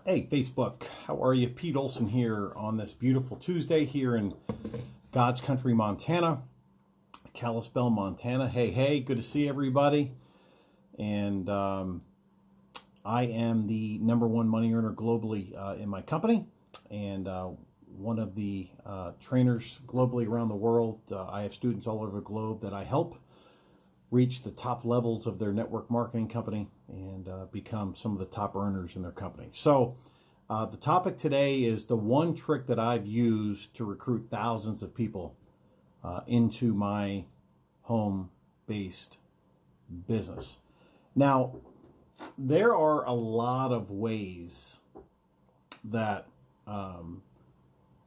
Hey, Facebook, how are you? Pete Olsen here on this beautiful Tuesday here in God's country, Montana, Kalispell, Montana. Hey, good to see everybody. And I am the #1 money earner globally in my company, and one of the trainers globally around the world. I have students all over the globe that I help reach the top levels of their network marketing company and become some of the top earners in their company. So the topic today is the one trick that I've used to recruit thousands of people into my home-based business. Now, there are a lot of ways that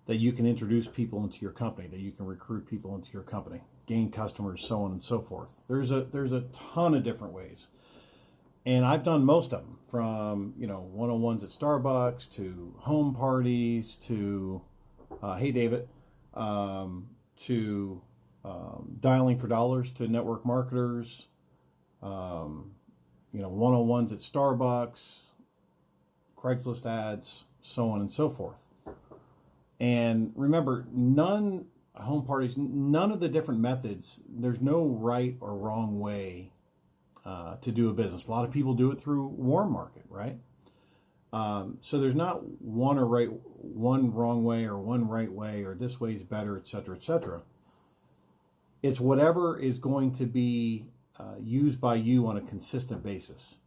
that you can introduce people into your company, that you can recruit people into your company, gain customers, so on and so forth. There's a ton of different ways, and I've done most of them, from one-on-ones at Starbucks to home parties to hey David, to dialing for dollars to network marketers, one-on-ones at Starbucks, Craigslist ads, so on and so forth. And remember, none of the different methods, there's no right or wrong way to do a business. A lot of people do it through warm market, right? So there's not one wrong way or one right way, or this way is better, et cetera, et cetera. It's whatever is going to be used by you on a consistent basis.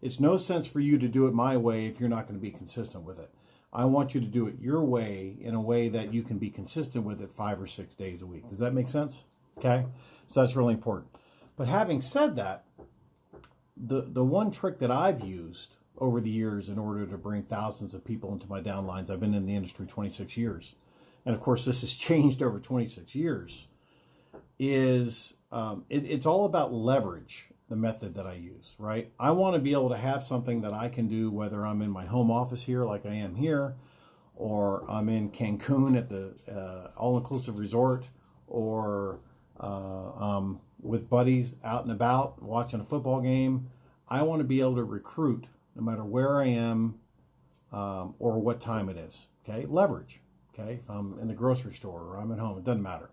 It's no sense for you to do it my way if you're not going to be consistent with it. I want you to do it your way, in a way that you can be consistent with it 5 or 6 days a week. Does that make sense? Okay, so that's really important. But having said that, the one trick that I've used over the years in order to bring thousands of people into my downlines — I've been in the industry 26 years, and of course this has changed over 26 years — is it's all about leverage. The method that I use, right? I want to be able to have something that I can do, whether I'm in my home office here, like I am here, or I'm in Cancun at the all-inclusive resort, or with buddies out and about watching a football game. I want to be able to recruit no matter where I am or what time it is. Okay, leverage. Okay, if I'm in the grocery store or I'm at home, it doesn't matter.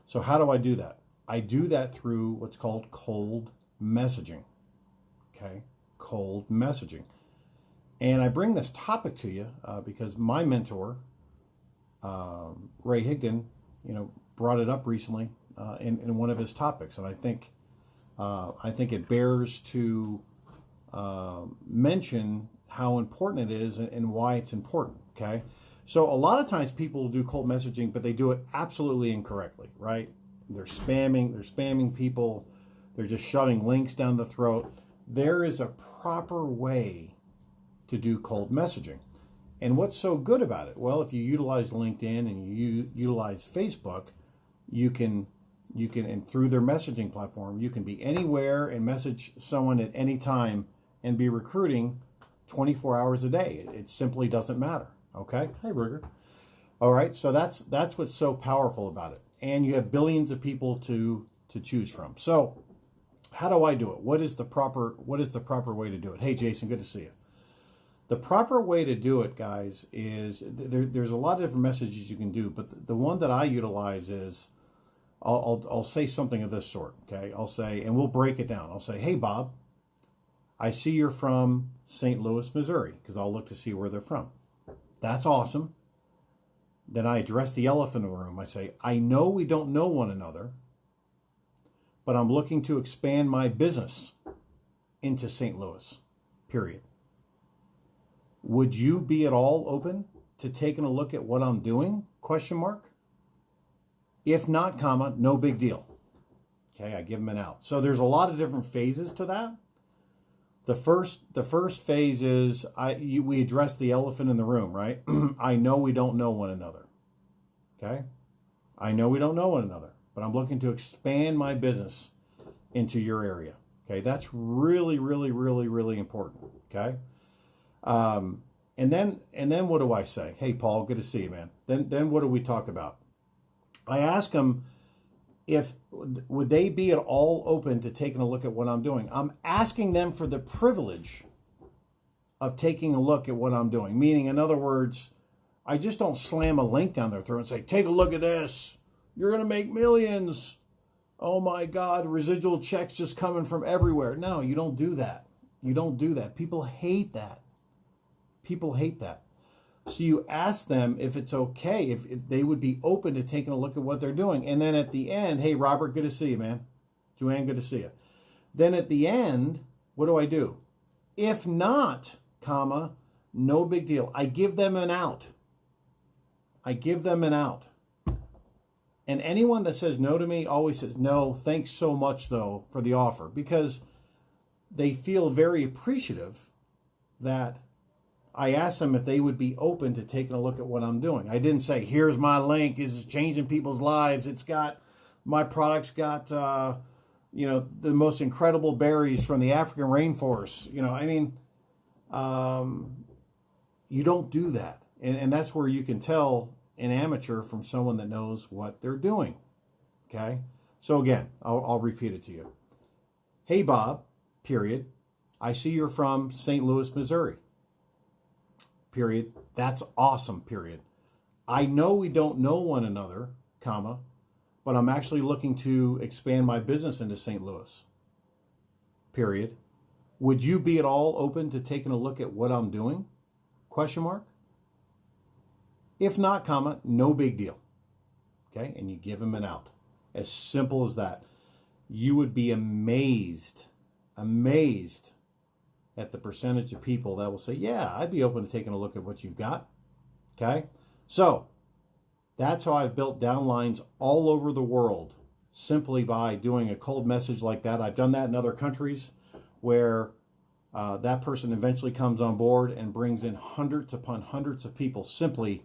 So how do I do that? I do that through what's called cold messaging. Okay, cold messaging. And I bring this topic to you because my mentor, Ray Higdon, brought it up recently in one of his topics, and I think it bears to mention how important it is and why it's important. Okay, so a lot of times people do cold messaging, but they do it absolutely incorrectly, right? They're spamming people. They're just shoving links down the throat. There is a proper way to do cold messaging. And what's so good about it? Well, if you utilize LinkedIn and you utilize Facebook, you can, and through their messaging platform, you can be anywhere and message someone at any time and be recruiting 24 hours a day. It simply doesn't matter. Okay? Hey, Burger. All right, so that's what's so powerful about it. And you have billions of people to choose from. So how do I do it? What is the proper way to do it? Hey, Jason, good to see you. The proper way to do it, guys, is there's a lot of different messages you can do, but the one that I utilize is I'll say something of this sort. Okay, I'll say, and we'll break it down. I'll say, hey, Bob, I see you're from St. Louis, Missouri, because I'll look to see where they're from. That's awesome. Then I address the elephant in the room. I say, I know we don't know one another, but I'm looking to expand my business into St. Louis, period. Would you be at all open to taking a look at what I'm doing? Question mark. If not, comma, no big deal. Okay, I give them an out. So there's a lot of different phases to that. The first phase is we address the elephant in the room, right? I know we don't know one another. Okay? I know we don't know one another, but I'm looking to expand my business into your area. Okay? That's really, really, really, really important. Okay? And then what do I say? Hey, Paul, good to see you, man. Then what do we talk about? I ask them would they be at all open to taking a look at what I'm doing. I'm asking them for the privilege of taking a look at what I'm doing. Meaning, in other words, I just don't slam a link down their throat and say, take a look at this. You're going to make millions. Oh my God, residual checks just coming from everywhere. No, you don't do that. You don't do that. People hate that. People hate that. So you ask them if it's okay, if they would be open to taking a look at what they're doing. And then at the end, hey, Robert, good to see you, man. Joanne, good to see you. Then at the end, what do? If not, comma, no big deal. I give them an out. I give them an out. And anyone that says no to me always says, no, thanks so much, though, for the offer. Because they feel very appreciative that I asked them if they would be open to taking a look at what I'm doing. I didn't say, here's my link. It's changing people's lives. It's got, my product's got, the most incredible berries from the African rainforest. You don't do that. And that's where you can tell an amateur from someone that knows what they're doing. Okay? So again, I'll repeat it to you. Hey, Bob, period. I see you're from St. Louis, Missouri. Period. That's awesome, period. I know we don't know one another, comma, but I'm actually looking to expand my business into St. Louis. Period. Would you be at all open to taking a look at what I'm doing? Question mark. If not, comma, no big deal. Okay? And you give him an out. As simple as that. You would be amazed at the percentage of people that will say, yeah, I'd be open to taking a look at what you've got. Okay? So, that's how I've built downlines all over the world, simply by doing a cold message like that. I've done that in other countries where that person eventually comes on board and brings in hundreds upon hundreds of people simply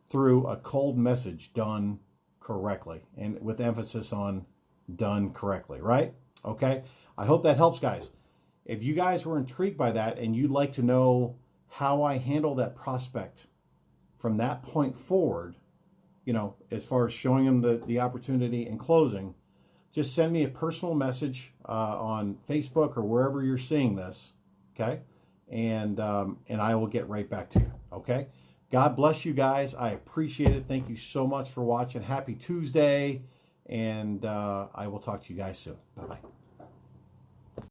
through a cold message done correctly, and with emphasis on done correctly, right? Okay? I hope that helps, guys. If you guys were intrigued by that and you'd like to know how I handle that prospect from that point forward, as far as showing them the opportunity and closing, just send me a personal message on Facebook or wherever you're seeing this, okay? And I will get right back to you, okay? God bless you guys. I appreciate it. Thank you so much for watching. Happy Tuesday, and I will talk to you guys soon. Bye-bye.